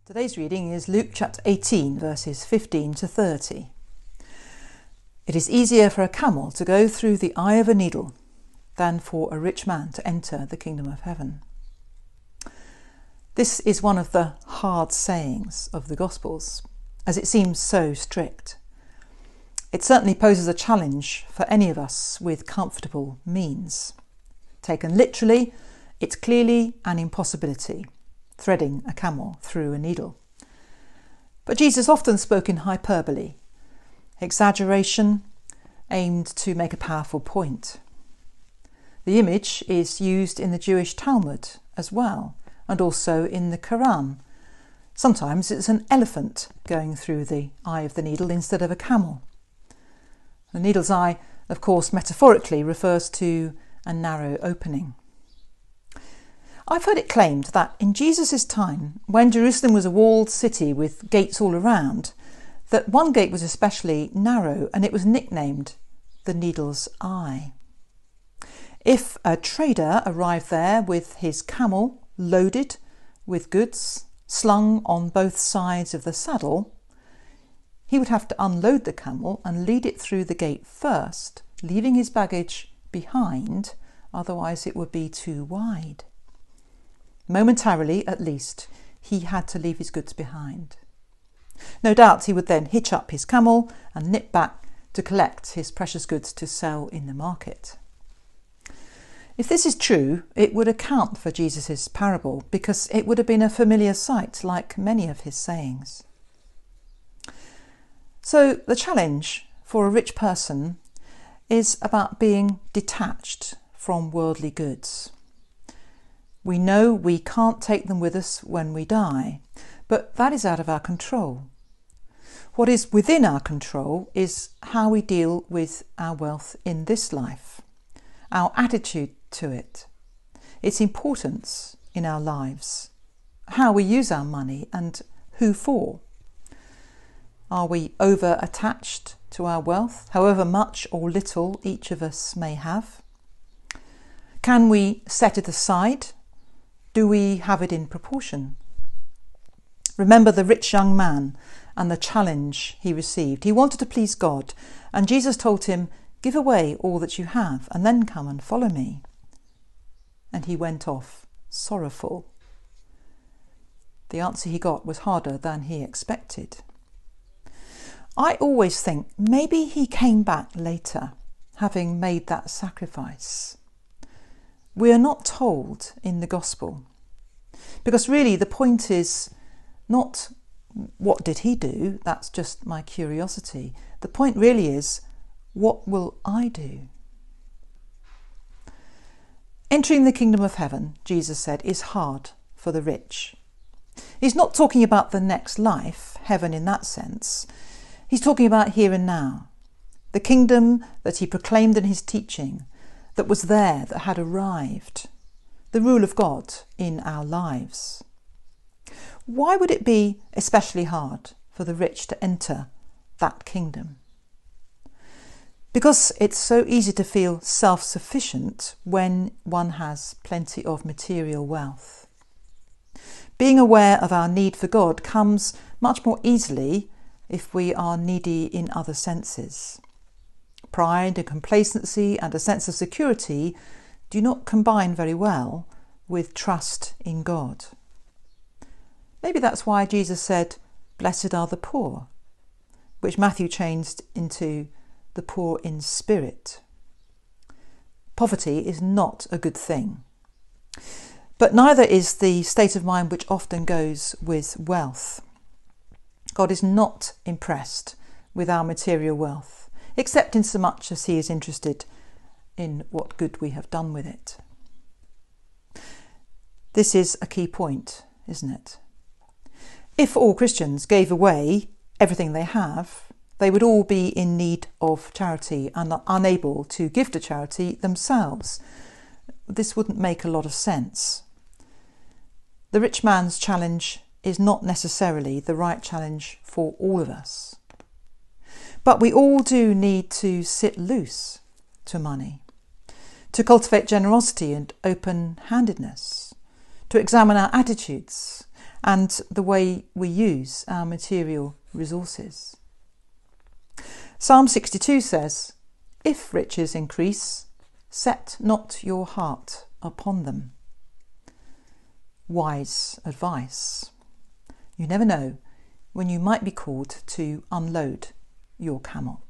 Today's reading is Luke chapter 18, verses 15 to 30. It is easier for a camel to go through the eye of a needle than for a rich man to enter the kingdom of heaven. This is one of the hard sayings of the Gospels, as it seems so strict. It certainly poses a challenge for any of us with comfortable means. Taken literally, it's clearly an impossibility, threading a camel through a needle. But Jesus often spoke in hyperbole, exaggeration aimed to make a powerful point. The image is used in the Jewish Talmud as well, and also in the Quran. Sometimes it's an elephant going through the eye of the needle instead of a camel. The needle's eye, of course, metaphorically refers to a narrow opening. I've heard it claimed that in Jesus' time, when Jerusalem was a walled city with gates all around, that one gate was especially narrow and it was nicknamed the Needle's Eye. If a trader arrived there with his camel loaded with goods slung on both sides of the saddle, he would have to unload the camel and lead it through the gate first, leaving his baggage behind, otherwise it would be too wide. Momentarily, at least, he had to leave his goods behind. No doubt he would then hitch up his camel and nip back to collect his precious goods to sell in the market. If this is true, it would account for Jesus' parable, because it would have been a familiar sight like many of his sayings. So the challenge for a rich person is about being detached from worldly goods. We know we can't take them with us when we die, but that is out of our control. What is within our control is how we deal with our wealth in this life, our attitude to it, its importance in our lives, how we use our money and who for. Are we over-attached to our wealth, however much or little each of us may have? Can we set it aside? Do we have it in proportion? Remember the rich young man and the challenge he received. He wanted to please God, and Jesus told him, "Give away all that you have and then come and follow me." And he went off sorrowful. The answer he got was harder than he expected. I always think maybe he came back later, having made that sacrifice. We are not told in the Gospel, because really the point is not what did he do, that's just my curiosity. The point really is, what will I do? Entering the kingdom of heaven, Jesus said, is hard for the rich. He's not talking about the next life, heaven in that sense. He's talking about here and now, the kingdom that he proclaimed in his teaching, that was there, that had arrived, the rule of God in our lives. Why would it be especially hard for the rich to enter that kingdom? Because it's so easy to feel self-sufficient when one has plenty of material wealth. Being aware of our need for God comes much more easily if we are needy in other senses. Pride and complacency and a sense of security do not combine very well with trust in God. Maybe that's why Jesus said, "Blessed are the poor," which Matthew changed into "the poor in spirit." Poverty is not a good thing, but neither is the state of mind which often goes with wealth. God is not impressed with our material wealth, except in so much as he is interested in what good we have done with it. This is a key point, isn't it? If all Christians gave away everything they have, they would all be in need of charity and are unable to give to charity themselves. This wouldn't make a lot of sense. The rich man's challenge is not necessarily the right challenge for all of us. But we all do need to sit loose to money, to cultivate generosity and open-handedness, to examine our attitudes and the way we use our material resources. Psalm 62 says, "If riches increase, set not your heart upon them." Wise advice. You never know when you might be called to unload your camel.